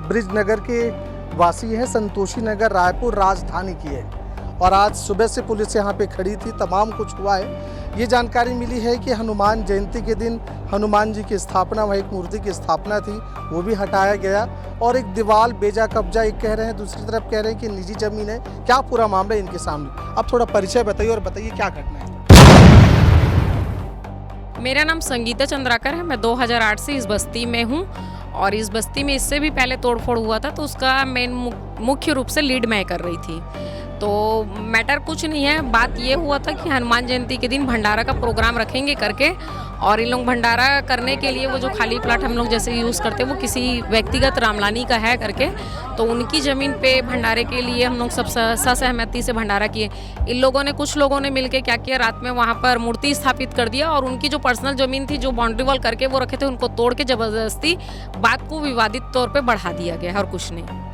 Bridge नगर के वासी हैं, संतोषी नगर रायपुर राजधानी की है। और आज सुबह से पुलिस यहाँ पे खड़ी थी, तमाम कुछ हुआ है। ये जानकारी मिली है कि हनुमान जयंती के दिन हनुमान जी की स्थापना, वह एक मूर्ति की स्थापना थी, वो भी हटाया गया। और एक दीवार बेजा कब्जा एक कह रहे हैं, दूसरी तरफ कह रहे हैं कि निजी जमीन है। क्या पूरा मामला है इनके सामने? अब थोड़ा परिचय बताइए और बताइए क्या घटना है। मेरा नाम संगीता चंद्राकर है। मैं 2008 से इस बस्ती में हूँ और इस बस्ती में इससे भी पहले तोड़फोड़ हुआ था, तो उसका मेन मुख्य रूप से लीड मैं कर रही थी। तो मैटर कुछ नहीं है, बात ये हुआ था कि हनुमान जयंती के दिन भंडारा का प्रोग्राम रखेंगे करके, और इन लोग भंडारा करने के लिए वो जो खाली प्लाट हम लोग जैसे यूज़ करते हैं वो किसी व्यक्तिगत रामलानी का है करके, तो उनकी ज़मीन पे भंडारे के लिए हम लोग सब सहमति से भंडारा किए। इन लोगों ने, कुछ लोगों ने मिलके क्या किया, रात में वहाँ पर मूर्ति स्थापित कर दिया और उनकी जो पर्सनल ज़मीन थी, जो बाउंड्री वॉल करके वो रखे थे, उनको तोड़ के ज़बरदस्ती बात को विवादित तौर पर बढ़ा दिया गया और कुछ नहीं।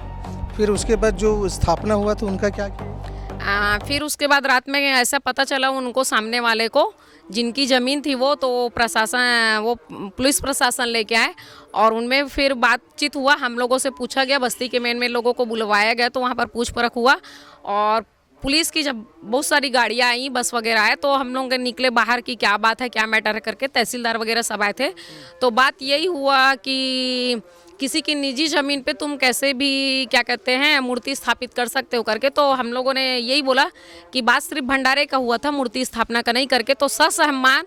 फिर उसके बाद जो स्थापना हुआ तो उनका क्या किया? फिर उसके बाद रात में ऐसा पता चला उनको, सामने वाले को, जिनकी ज़मीन थी वो, तो प्रशासन, वो पुलिस प्रशासन लेके आए और उनमें फिर बातचीत हुआ। हम लोगों से पूछा गया, बस्ती के मेन लोगों को बुलवाया गया, तो वहाँ पर पूछ परख हुआ और पुलिस की जब बहुत सारी गाड़ियाँ आई, बस वगैरह आए, तो हम लोग निकले बाहर की क्या बात है, क्या मैटर है करके। तहसीलदार वगैरह सब आए थे। तो बात यही हुआ कि किसी की निजी ज़मीन पे तुम कैसे भी क्या कहते हैं मूर्ति स्थापित कर सकते हो करके। तो हम लोगों ने यही बोला कि बात सिर्फ भंडारे का हुआ था, मूर्ति स्थापना का नहीं करके। तो ससहमान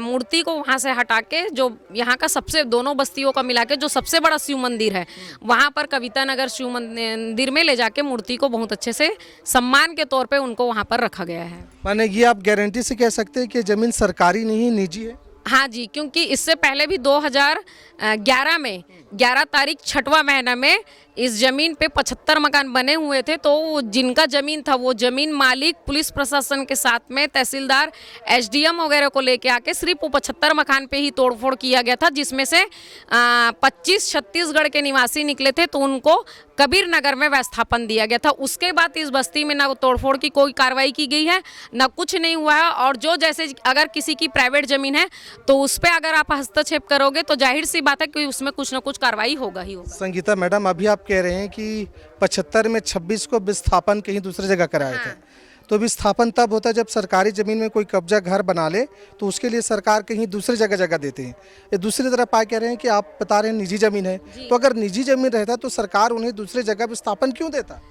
मूर्ति को वहाँ से हटा के, जो यहाँ का सबसे, दोनों बस्तियों का मिला के जो सबसे बड़ा शिव मंदिर है, वहाँ पर कविता नगर शिव मंदिर में ले जाके मूर्ति को बहुत अच्छे से सम्मान के तौर पर उनको वहाँ पर रखा गया है। माने ये आप गारंटी से कह सकते हैं कि ज़मीन सरकारी नहीं, निजी है? हाँ जी, क्योंकि इससे पहले भी 2011 में 11 तारीख 6वां महीना में इस ज़मीन पे 75 मकान बने हुए थे। तो जिनका ज़मीन था वो ज़मीन मालिक पुलिस प्रशासन के साथ में तहसीलदार, एसडीएम वगैरह को लेके आके सिर्फ वो 75 मकान पे ही तोड़फोड़ किया गया था, जिसमें से 25 छत्तीसगढ़ के निवासी निकले थे, तो उनको कबीर नगर में विस्थापन दिया गया था। उसके बाद इस बस्ती में ना तोड़फोड़ की कोई कार्रवाई की गई है, ना कुछ नहीं हुआ है। और जो जैसे अगर किसी की प्राइवेट ज़मीन है तो उस पर अगर आप हस्तक्षेप करोगे तो जाहिर सी बात है कि उसमें कुछ ना कुछ कार्रवाई होगा ही होगा। संगीता मैडम, अभी आप कह रहे हैं कि 75 में 26 को विस्थापन कहीं दूसरी जगह कराए थे। तो विस्थापन तब होता है जब सरकारी ज़मीन में कोई कब्जा घर बना ले, तो उसके लिए सरकार कहीं दूसरी जगह देते हैं। ये दूसरी तरफ आप कह रहे हैं कि आप बता रहे हैं निजी ज़मीन है, तो अगर निजी ज़मीन रहता तो सरकार उन्हें दूसरी जगह विस्थापन क्यों देता?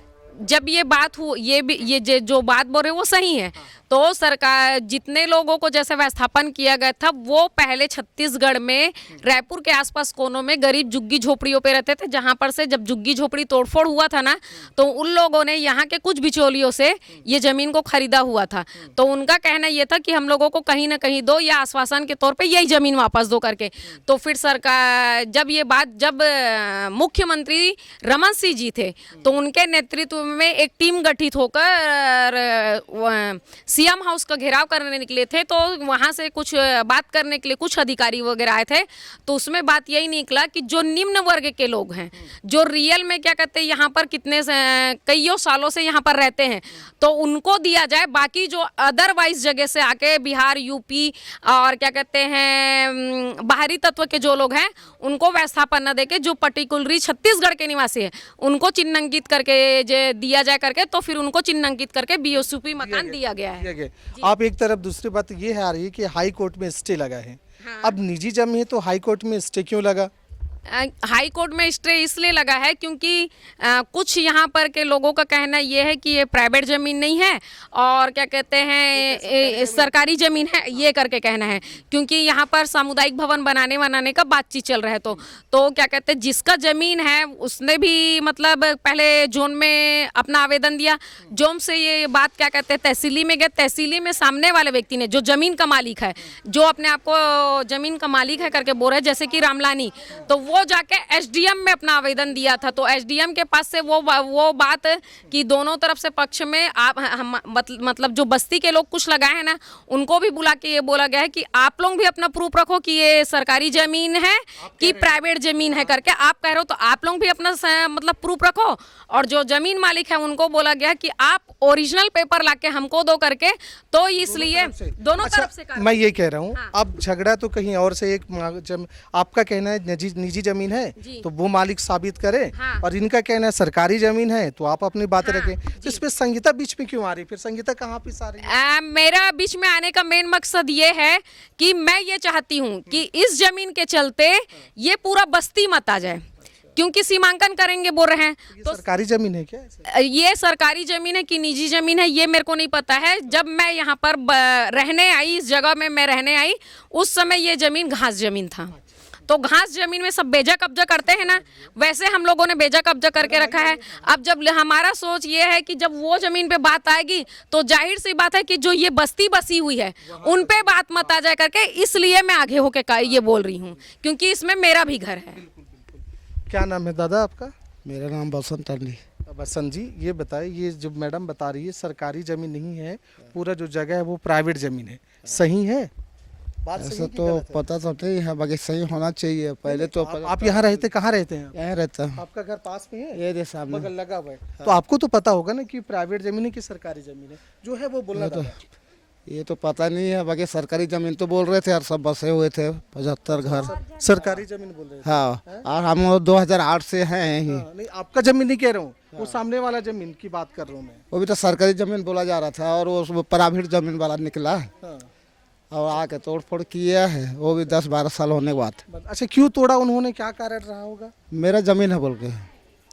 जब ये बात हो, ये जो बात बोल रहे हैं वो सही है। तो सरकार, जितने लोगों को जैसे विस्थापन किया गया था, वो पहले छत्तीसगढ़ में रायपुर के आसपास कोनों में गरीब झुग्गी झोपड़ियों पे रहते थे, जहाँ पर से जब झुग्गी झोपड़ी तोड़फोड़ हुआ था ना, तो उन लोगों ने यहाँ के कुछ बिचौलियों से ये ज़मीन को खरीदा हुआ था। तो उनका कहना ये था कि हम लोगों को कहीं ना कहीं दो, या आश्वासन के तौर पर यही ज़मीन वापस दो करके। तो फिर सरकार, जब मुख्यमंत्री रमन सिंह जी थे, तो उनके नेतृत्व में एक टीम गठित होकर सीएम हाउस का घेराव करने निकले थे। तो वहाँ से कुछ बात करने के लिए कुछ अधिकारी वगैरह आए थे। तो उसमें बात यही निकला कि जो निम्न वर्ग के लोग हैं, जो रियल में क्या कहते हैं यहाँ पर कईयों सालों से यहाँ पर रहते हैं, तो उनको दिया जाए। बाकी जो अदरवाइज जगह से आके बिहार, यूपी और क्या कहते हैं बाहरी तत्व के जो लोग हैं, उनको विस्थापन न देके जो पर्टिकुलरली छत्तीसगढ़ के निवासी है उनको चिन्हांकित करके दिया जाए करके, तो फिर उनको चिन्हांकित करके बीओसीपी मकान दिया गया है। आप एक तरफ, दूसरी बात ये है आ रही है कि हाई कोर्ट में स्टे लगा है। हाँ। अब निजी जमीन है तो हाई कोर्ट में स्टे क्यों लगा? हाई कोर्ट में स्टे इसलिए लगा है क्योंकि कुछ यहाँ पर के लोगों का कहना ये है कि ये प्राइवेट ज़मीन नहीं है और क्या कहते हैं सरकारी ज़मीन है, ये करके कहना है। क्योंकि यहाँ पर सामुदायिक भवन बनाने का बातचीत चल रहा है। तो क्या कहते हैं जिसका ज़मीन है उसने भी मतलब पहले जोन में अपना आवेदन दिया। जोन से ये बात क्या कहते हैं तहसीली में गए। तहसीली में सामने वाले व्यक्ति ने, जो ज़मीन का मालिक है, जो अपने आप को ज़मीन का मालिक है करके बोल रहे हैं, जैसे कि रामलानी, तो वो जाके एसडीएम में अपना आवेदन दिया था। तो एसडीएम के पास से वो बात कि दोनों तरफ से पक्ष में आप मतलब जो बस्ती के लोग कुछ लगाए हैं ना, उनको भी बुला के ये बोला गया है कि आप लोग भी अपना प्रूफ रखो कि ये सरकारी ज़मीन है कि प्राइवेट ज़मीन है करके। आप कह रहे हो तो आप लोग भी अपना मतलब प्रूफ रखो। और जो ज़मीन मालिक है उनको बोला गया कि आप ओरिजिनल पेपर लाके हमको दो करके। तो इसलिए दोनों तरफ से मैं ये कह रहा हूँ। अब झगड़ा तो कहीं और से, एक आपका कहना है निजी निजी जमीन है जी। तो वो मालिक साबित करे, हाँ। और इनका कहना है सरकारी जमीन है तो आप अपनी बातें हाँ, रखें। तो इस पे संहिता बीच में क्यों आ रही है? फिर संहिता कहाँ पे आ रही है? मेरा बीच में आने का मेन मकसद ये है कि मैं ये चाहती हूँ कि इस जमीन के चलते ये पूरा बस्ती मत आ जाए, क्योंकि सीमांकन करेंगे बोल रहे हैं। ये तो सरकारी जमीन है क्या ऐसे? ये सरकारी जमीन है कि निजी जमीन है ये मेरे को नहीं पता है। जब मैं यहाँ पर रहने आई, इस जगह में मैं रहने आई, उस समय ये जमीन घास जमीन था। तो घास जमीन में सब बेजा कब्जा करते हैं ना, वैसे हम लोगों ने बेजा कब्जा करके रखा है। अब जब हमारा सोच ये है कि जब वो जमीन पे बात आएगी तो जाहिर सी बात है कि जो ये बस्ती बसी हुई है उन पे बात मत आ जाए करके, इसलिए मैं आगे होके ये बोल रही हूँ, क्योंकि इसमें मेरा भी घर है। क्या नाम है दादा आपका? मेरा नाम बसंत टंडी। बसंत जी, ये बताए, ये जो मैडम बता रही है सरकारी जमीन नहीं है, पूरा जो जगह है वो प्राइवेट जमीन है, सही है? बात सही ऐसा है कि तो गलत है? पता तो नहीं है, बाकी सही होना चाहिए। पहले तो आप यहाँ रहते, कहाँ रहते हैं? यहाँ रहता हूँ, आपका घर पास में है? ये दे सामने। बगल लगा हुआ है। तो आपको तो पता होगा ना कि प्राइवेट जमीन है कि सरकारी जमीन है, जो है वो बोलना था। ये तो पता नहीं है, बाकी सरकारी जमीन तो बोल रहे थे यार, सब बसे हुए थे 75 घर। सरकारी जमीन बोल रहे थे। हाँ, और हम 2008 से हैं यहीं। हाँ, नहीं आपका जमीन नहीं कह रहा हूँ, वो सामने वाला जमीन की बात कर रहा हूँ मैं। वो भी तो सरकारी जमीन बोला जा रहा था, और वो प्राइवेट जमीन वाला निकला हाँ। और आके तोड़ फोड़ किया है, वो भी 10-12 साल होने के बाद। अच्छा, क्यों तोड़ा उन्होंने, क्या कारण रहा होगा? मेरा जमीन है बोल के।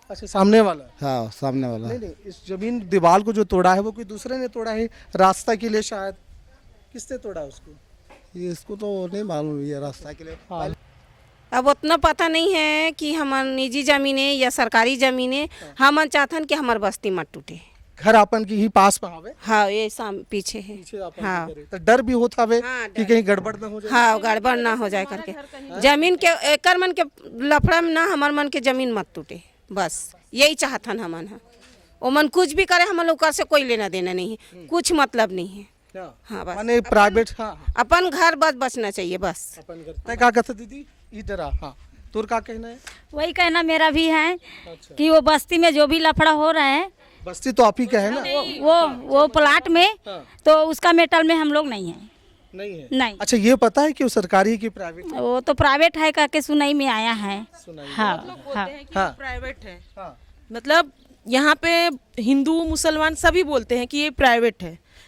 अच्छा, सामने वाला? हाँ, सामने वाला। नहीं, इस जमीन दीवार को जो तोड़ा है वो कोई दूसरे ने तोड़ा है, रास्ता के लिए शायद। किसने तोड़ा उसको? ये इसको तो नहीं मालूम, ये रास्ता के लिए। हाँ। अब उतना पता नहीं है कि हमार निजी जमीन है या सरकारी जमीन है। हम चाहतन कि हमार बस्ती मत टूटे। घर आपन की ही पास में आवे? हाँ, ये पीछे है। पीछे आपन हाँ। के करे। तो डर भी होता है हाँ, कि कहीं गड़बड़ ना हो जाए? हाँ, गड़बड़ ना हो जाए करके। जमीन के एकर मन के लफड़ा में ना हमार मन के जमीन मत टूटे, बस यही चाहतन हमन है। वो मन कुछ भी करे, हम लोग से कोई लेना देना नहीं है, कुछ मतलब नहीं है। हाँ, बस माने प्राइवेट। हाँ, अपन घर बस बचना चाहिए बस। अपन घर। तय क्या कहते दीदी इधर आ। हाँ, तोर का कहना है? वही कहना मेरा भी है अच्छा। कि वो बस्ती में जो भी लफड़ा हो रहा है बस्ती तो आप ही का है ना? वो प्लाट में, हाँ। तो उसका मेटल में हम लोग नहीं है। नहीं है? नहीं, अच्छा, ये पता है कि वो सरकारी है कि प्राइवेट? वो तो प्राइवेट है कह के सुनाई में आया है। सुनाई। हाँ, हाँ। हाँ। प्राइवेट है, हाँ। मतलब यहाँ पे हिंदू मुसलमान सभी बोलते हैं कि ये प्राइवेट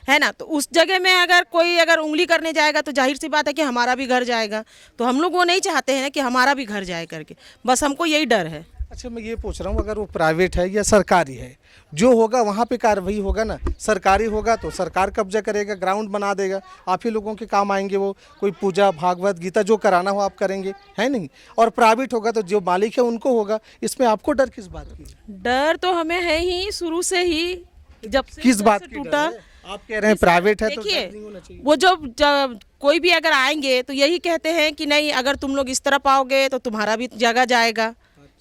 है ना। तो उस जगह में अगर कोई उंगली करने जाएगा तो जाहिर सी बात है कि हमारा भी घर जाएगा। तो हम लोग वो नहीं चाहते हैं कि हमारा भी घर जाए करके, बस हमको यही डर है। अच्छा, मैं ये पूछ रहा हूँ, अगर वो प्राइवेट है या सरकारी है, जो होगा वहाँ पे कार्रवाई होगा ना। सरकारी होगा तो सरकार कब्जा करेगा, ग्राउंड बना देगा, आप ही लोगों के काम आएंगे वो। कोई पूजा भागवत गीता जो कराना हो आप करेंगे, है नहीं? और प्राइवेट होगा तो जो मालिक है उनको होगा। इसमें आपको डर किस बात की? डर तो हमें है ही शुरू से ही, जब से किस जब बात से की टूटा। डर है? आप कह रहे हैं प्राइवेट है तो देखिए, डर नहीं होना चाहिए। वो जब कोई भी अगर आएंगे तो यही कहते हैं कि नहीं, अगर तुम लोग इस तरफ आओगे तो तुम्हारा भी जगह जाएगा,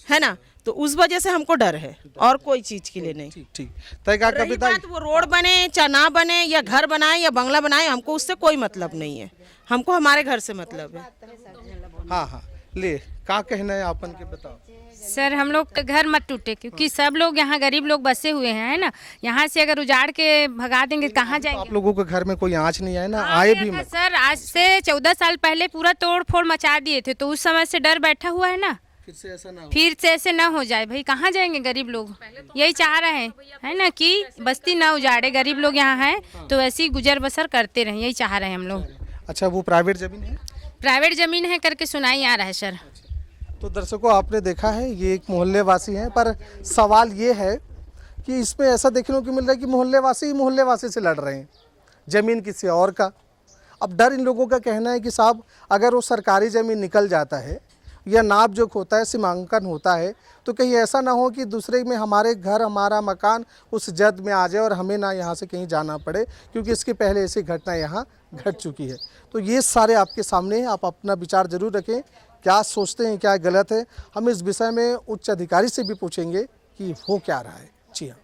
है ना। तो उस वजह से हमको डर है, और कोई चीज के लिए नहीं। ठीक ठीक। तय क्या रही कविता? बात वो रोड बने चाहे ना बने, या घर बनाए या बंगला बनाए, हमको उससे कोई मतलब नहीं है। हमको हमारे घर से मतलब है। हाँ हाँ, ले क्या कहना है आपन के बताओ। सर, हम लोग का घर मत टूटे, क्योंकि सब लोग यहाँ गरीब लोग बसे हुए हैं, है ना। यहाँ से अगर उजाड़ के भगा देंगे कहाँ तो जाएंगे? आप लोगों के घर में कोई आँच नहीं आए ना? आए भी मत। सर, आज से 14 साल पहले पूरा तोड़ फोड़ मचा दिए थे, तो उस समय से डर बैठा हुआ है ना। फिर से ऐसा ना हो। फिर से ऐसे ना हो जाए भाई, कहाँ जाएंगे गरीब लोग? यही चाह रहे हैं, है ना, कि बस्ती ना उजाड़े, गरीब लोग यहाँ हैं तो वैसे ही गुजर बसर करते रहें, यही चाह रहे हैं हम लोग। अच्छा, वो प्राइवेट जमीन है? प्राइवेट जमीन है करके सुनाई आ रहा है सर। तो दर्शकों, आपने देखा है ये एक मोहल्ले वासी हैं, पर सवाल ये है कि इसमें ऐसा देखने को मिल रहा है कि मोहल्ले वासी से लड़ रहे हैं, ज़मीन किसी और का। अब डर इन लोगों का कहना है कि साहब, अगर वो सरकारी ज़मीन निकल जाता है या नाप जोख होता है, सीमांकन होता है, तो कहीं ऐसा ना हो कि दूसरे में हमारे घर, हमारा मकान उस जद में आ जाए और हमें ना यहाँ से कहीं जाना पड़े, क्योंकि इसके पहले ऐसी घटना यहाँ घट चुकी है। तो ये सारे आपके सामने हैं, आप अपना विचार जरूर रखें, क्या सोचते हैं, क्या गलत है। हम इस विषय में उच्च अधिकारी से भी पूछेंगे कि हो क्या रहा है। जी हाँ।